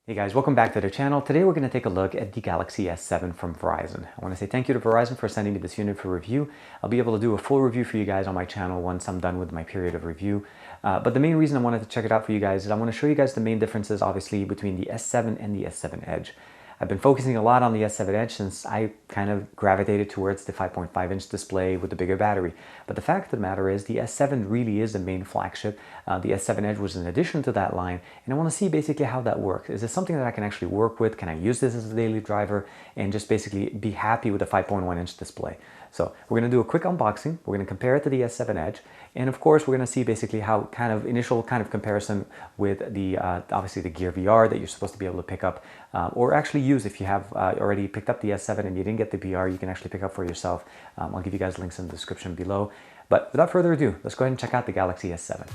Hey guys, welcome back to the channel. Today we're going to take a look at the Galaxy S7 from Verizon. I want to say thank you to Verizon for sending me this unit for review. I'll be able to do a full review for you guys on my channel once I'm done with my period of review. But the main reason I wanted to check it out for you guys is I want to show you guys the main differences, obviously, between the S7 and the S7 Edge. I've been focusing a lot on the S7 Edge since I kind of gravitated towards the 5.5-inch display with the bigger battery. But the fact of the matter is the S7 really is the main flagship. The S7 Edge was an addition to that line, and I want to see basically how that works. Is this something that I can actually work with? Can I use this as a daily driver and just basically be happy with a 5.1-inch display? So we're going to do a quick unboxing. We're going to compare it to the S7 Edge. And of course, we're going to see basically how initial comparison with the obviously the Gear VR that you're supposed to be able to pick up or actually use if you have already picked up the S7 and you didn't get the VR, you can actually pick up for yourself. I'll give you guys links in the description below. But without further ado, let's go ahead and check out the Galaxy S7.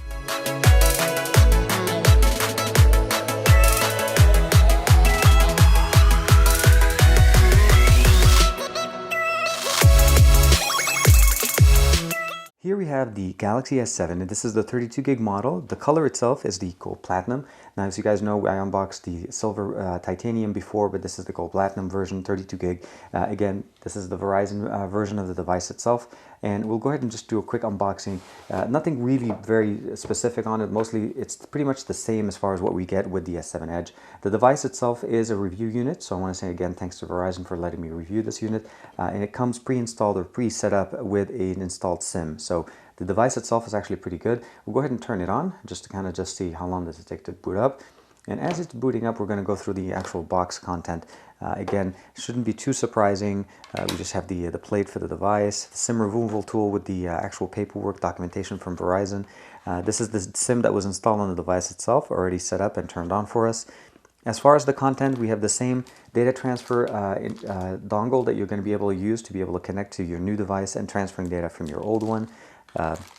Here we have the Galaxy S7, and this is the 32 gig model. The color itself is the gold platinum. Now, as you guys know, I unboxed the silver titanium before, but this is the gold platinum version, 32 gig. Again, this is the Verizon version of the device itself. And we'll go ahead and just do a quick unboxing. Nothing really very specific on it. Mostly, it's pretty much the same as far as what we get with the S7 Edge. The device itself is a review unit. So I want to say again, thanks to Verizon for letting me review this unit. And it comes pre-installed or pre-set up with an installed SIM. So the device itself is actually pretty good. We'll go ahead and turn it on just to just see how long does it take to boot up. And as it's booting up, we're going to go through the actual box content. Again, shouldn't be too surprising. We just have the plate for the device, the SIM removal tool with the actual paperwork documentation from Verizon. This is the SIM that was installed on the device itself, already set up and turned on for us. As far as the content, we have the same data transfer dongle that you're going to be able to use to be able to connect to your new device and transferring data from your old one.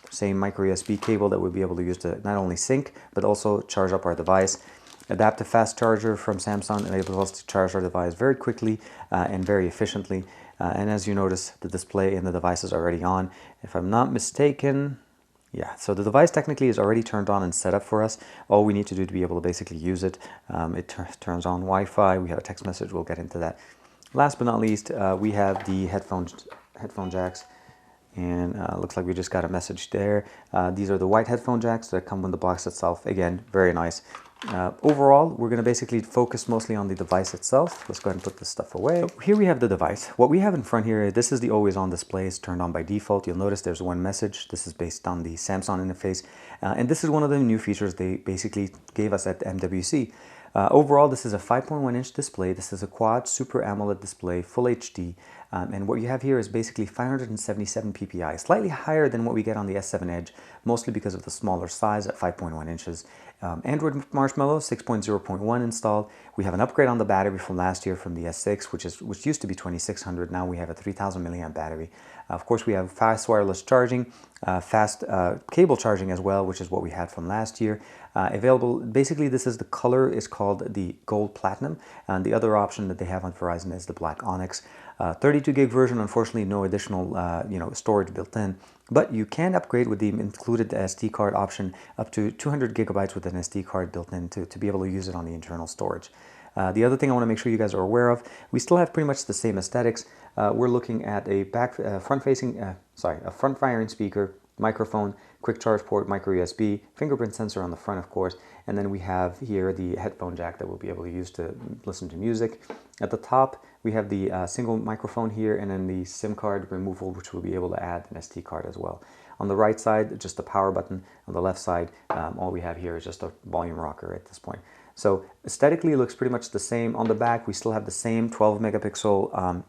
Same micro USB cable that we'll be able to use to not only sync, but also charge up our device. Adaptive fast charger from Samsung enables us to charge our device very quickly and very efficiently. And as you notice, the display in the device is already on. If I'm not mistaken, yeah, so the device technically is already turned on and set up for us. All we need to do to be able to basically use it, it turns on Wi-Fi. We have a text message. We'll get into that. Last but not least, we have the headphone jacks. And looks like we just got a message there. These are the white headphone jacks that come with the box itself. Again, very nice. Overall, we're going to basically focus mostly on the device itself. Let's go ahead and put this stuff away. So here we have the device. What we have in front here, this is the always on display. It's turned on by default. You'll notice there's one message. This is based on the Samsung interface. And this is one of the new features they basically gave us at MWC. Overall, this is a 5.1-inch display. This is a quad Super AMOLED display, full HD. And what you have here is basically 577 ppi, slightly higher than what we get on the S7 Edge, mostly because of the smaller size at 5.1 inches. Android Marshmallow 6.0.1 installed. We have an upgrade on the battery from last year from the S6, which used to be 2600. Now we have a 3000 milliamp battery. Of course, we have fast wireless charging, fast cable charging as well, which is what we had from last year. Available, basically, this is the color is called the gold platinum, and the other option that they have on Verizon is the black onyx. 32 gig version, unfortunately, no additional storage built in, but you can upgrade with the included SD card option up to 200 gigabytes with an SD card built in to be able to use it on the internal storage. The other thing I want to make sure you guys are aware of, we still have pretty much the same aesthetics. We're looking at a front-firing speaker, microphone, quick charge port, micro USB, fingerprint sensor on the front, of course, and then we have here the headphone jack that we'll be able to use to listen to music. At the top, we have the single microphone here, and then the SIM card removal, which we'll be able to add an SD card as well. On the right side, just the power button. On the left side, all we have here is just a volume rocker at this point. So aesthetically, it looks pretty much the same. On the back, we still have the same 12 megapixel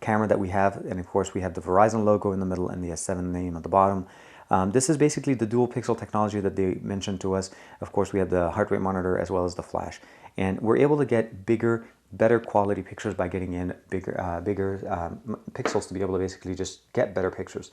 camera that we have. And of course, we have the Verizon logo in the middle and the S7 name at the bottom. This is basically the dual pixel technology that they mentioned to us. Of course, we have the heart rate monitor as well as the flash. And we're able to get bigger, better quality pictures by getting in bigger pixels to be able to basically just get better pictures.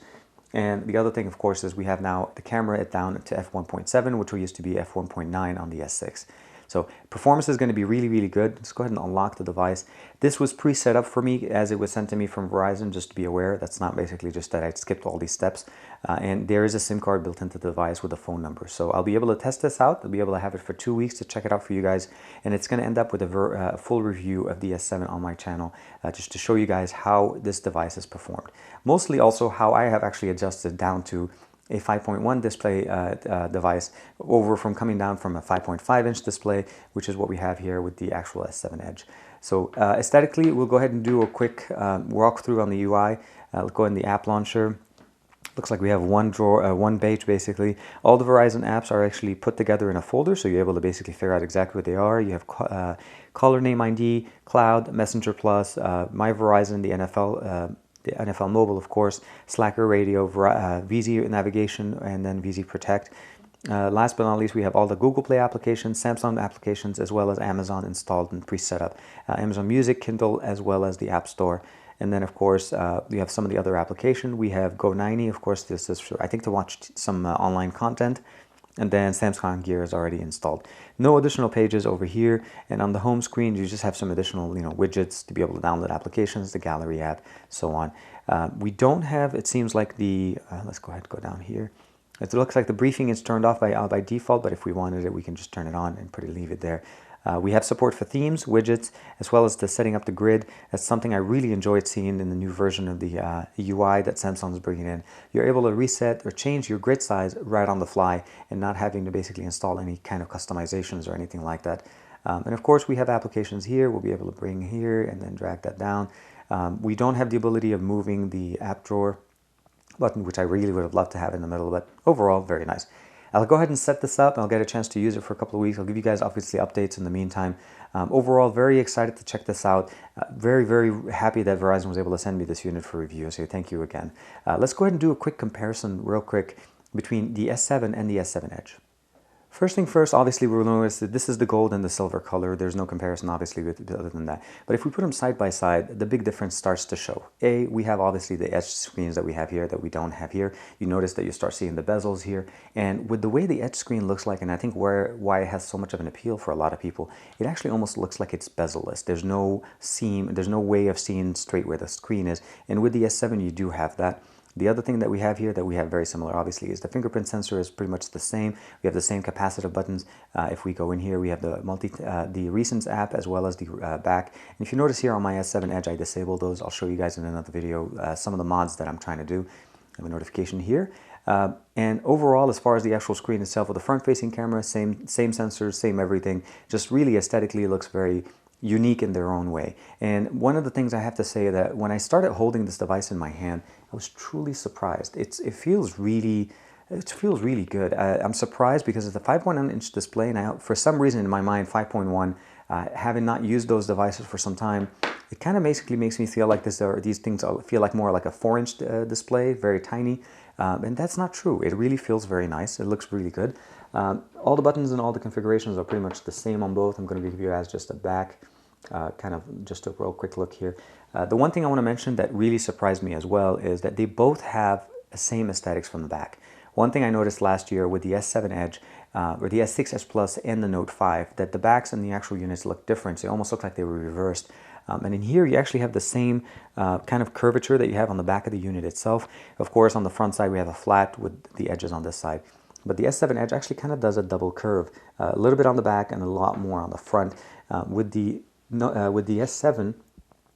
And the other thing, of course, is we have now the camera down to f1.7, which we used to be f1.9 on the S6. So performance is going to be really, really good. Let's go ahead and unlock the device. This was pre-set up for me as it was sent to me from Verizon, just to be aware. That's not basically just that I skipped all these steps. And there is a SIM card built into the device with a phone number. So I'll be able to test this out. I'll be able to have it for 2 weeks to check it out for you guys. And it's going to end up with a full review of the S7 on my channel, just to show you guys how this device has performed. Mostly also how I have actually adjusted down to a 5.1 display device over from coming down from a 5.5-inch display, which is what we have here with the actual S7 Edge. So aesthetically, we'll go ahead and do a quick walkthrough on the UI. I'll go in the app launcher. Looks like we have one drawer, one page basically. All the Verizon apps are actually put together in a folder, so you're able to basically figure out exactly what they are. You have caller name ID, cloud, Messenger Plus, My Verizon, the NFL Mobile, of course, Slacker Radio, VZ Navigation, and then VZ Protect. Last but not least, we have all the Google Play applications, Samsung applications, as well as Amazon installed and pre-set up. Amazon Music, Kindle, as well as the App Store. And then, of course, we have some of the other applications. We have Go90, of course, this is, I think, to watch some online content. And then Samsung Gear is already installed. No additional pages over here. And on the home screen, you just have some additional, widgets to be able to download applications, the gallery app, so on. We don't have, it seems like the, let's go ahead and go down here. It looks like the briefing is turned off by default, but if we wanted it, we can just turn it on and leave it there. We have support for themes, widgets, as well as the setting up the grid. That's something I really enjoyed seeing in the new version of the UI that Samsung is bringing in. You're able to reset or change your grid size right on the fly and not having to basically install any kind of customizations or anything like that. And of course, we have applications here. We'll be able to bring here and then drag that down. We don't have the ability of moving the app drawer button, which I really would have loved to have in the middle, but overall, very nice. I'll go ahead and set this up and I'll get a chance to use it for a couple of weeks. I'll give you guys obviously updates in the meantime. Overall, very excited to check this out. Very, very happy that Verizon was able to send me this unit for review. So thank you again. Let's go ahead and do a quick comparison real quick between the S7 and the S7 Edge. First thing first, obviously we'll notice that this is the gold and the silver color. There's no comparison obviously other than that. But if we put them side by side, the big difference starts to show. We have obviously the edge screens that we have here that we don't have here. You notice that you start seeing the bezels here. And with the way the edge screen looks like, and I think why it has so much of an appeal for a lot of people, it actually almost looks like it's bezel-less. There's no seam, there's no way of seeing straight where the screen is. And with the S7, you do have that. The other thing that we have here that we have very similar, obviously, is the fingerprint sensor is pretty much the same. We have the same capacitive buttons. If we go in here, we have the Recents app as well as the back. And if you notice here on my S7 Edge, I disabled those. I'll show you guys in another video some of the mods that I'm trying to do. I have a notification here. And overall, as far as the actual screen itself, with the front-facing camera, same sensors, same everything. Just really aesthetically looks very unique in their own way. And one of the things I have to say that when I started holding this device in my hand, I was truly surprised. It feels really good. I'm surprised because it's a 5.1-inch display, and for some reason in my mind, 5.1, having not used those devices for some time, it kind of basically makes me feel like these things feel like more like a 4-inch display, very tiny. And that's not true. It really feels very nice. It looks really good. All the buttons and all the configurations are pretty much the same on both. I'm going to give you guys just a back, kind of just a real quick look here. The one thing I want to mention that really surprised me as well is that they both have the same aesthetics from the back. One thing I noticed last year with the S7 Edge, or the S6 Edge Plus and the Note 5, that the backs and the actual units look different. They almost look like they were reversed. And in here, you actually have the same kind of curvature that you have on the back of the unit itself. Of course, on the front side, we have a flat with the edges on this side. But the S7 Edge actually kind of does a double curve, a little bit on the back and a lot more on the front. With the S7,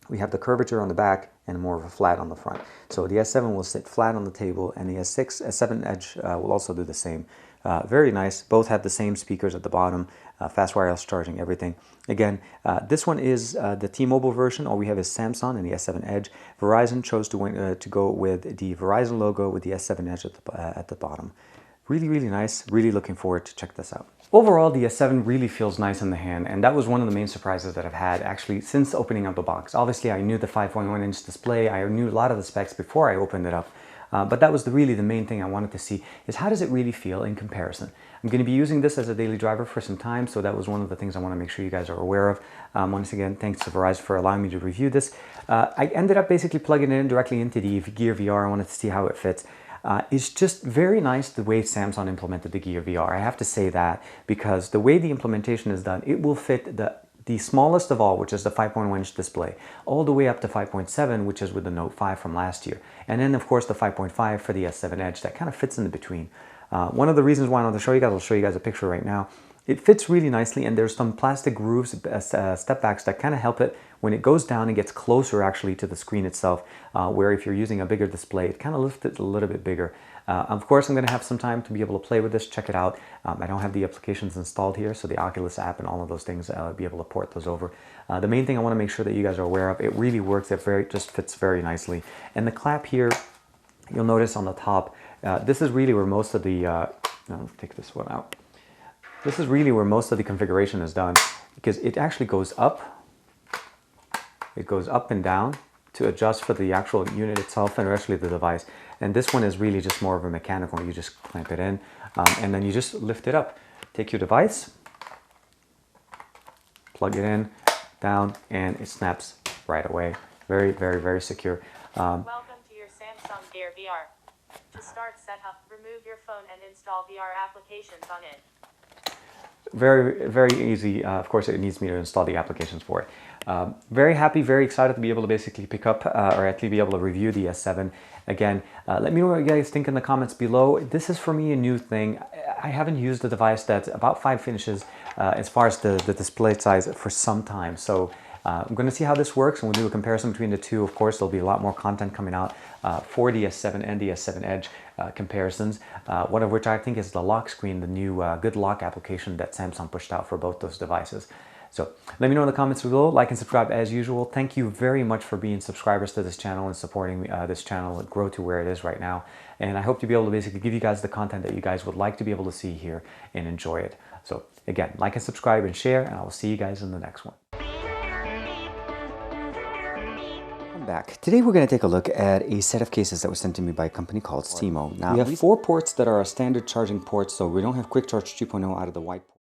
we have the curvature on the back and more of a flat on the front. So the S7 will sit flat on the table, and the S7 Edge will also do the same. Very nice. Both have the same speakers at the bottom, fast wireless charging, everything. Again, this one is the T-Mobile version. All we have is Samsung and the S7 Edge. Verizon chose to go with the Verizon logo with the S7 Edge at the bottom. Really, really nice. Really looking forward to check this out. Overall, the S7 really feels nice in the hand, and that was one of the main surprises that I've had actually since opening up the box. Obviously, I knew the 5.1-inch display. I knew a lot of the specs before I opened it up. But that was really the main thing I wanted to see, is how does it really feel in comparison? I'm going to be using this as a daily driver for some time, so that was one of the things I want to make sure you guys are aware of. Once again, thanks to Verizon for allowing me to review this. I ended up basically plugging it in directly into the Gear VR. I wanted to see how it fits. It's just very nice the way Samsung implemented the Gear VR. I have to say that because the way the implementation is done, it will fit the smallest of all, which is the 5.1-inch display, all the way up to 5.7, which is with the Note 5 from last year. And then, of course, the 5.5 for the S7 Edge that kind of fits in the between. One of the reasons why I wanted to show you guys, I'll show you guys a picture right now. It fits really nicely, and there's some plastic grooves, step backs that kind of help it when it goes down and gets closer actually to the screen itself, where if you're using a bigger display, it kind of lifts it a little bit bigger. Of course, I'm going to have some time to be able to play with this, check it out. I don't have the applications installed here, so the Oculus app and all of those things, I'll be able to port those over. The main thing I want to make sure that you guys are aware of, it really works, it just fits very nicely. And the clap here, you'll notice on the top, this is really where most of the, I'll take this one out. This is really where most of the configuration is done, because it actually goes up. It goes up and down to adjust for the actual unit itself and actually the device. And this one is really just more of a mechanical. You just clamp it in and then you just lift it up. Take your device, plug it in, down, and it snaps right away. Very, very, very secure. Welcome to your Samsung Gear VR. To start setup, remove your phone and install VR applications on it. Very, very easy. Of course, it needs me to install the applications for it. Very happy, very excited to be able to basically pick up or actually be able to review the S7. Again, let me know what you guys think in the comments below. This is for me a new thing. I haven't used the device that's about 5 inches as far as the display size for some time. So I'm going to see how this works, and we'll do a comparison between the two. Of course, there'll be a lot more content coming out for the S7 and the S7 Edge comparisons, one of which I think is the lock screen, the new good lock application that Samsung pushed out for both those devices. So let me know in the comments below, like and subscribe as usual. Thank you very much for being subscribers to this channel and supporting this channel grow to where it is right now. And I hope to be able to basically give you guys the content that you guys would like to be able to see here and enjoy it. So again, like and subscribe and share, and I will see you guys in the next one. Back. Today we're going to take a look at a set of cases that was sent to me by a company called Simo. Now we have 4 ports that are our standard charging ports, so we don't have quick charge 2.0 out of the white port.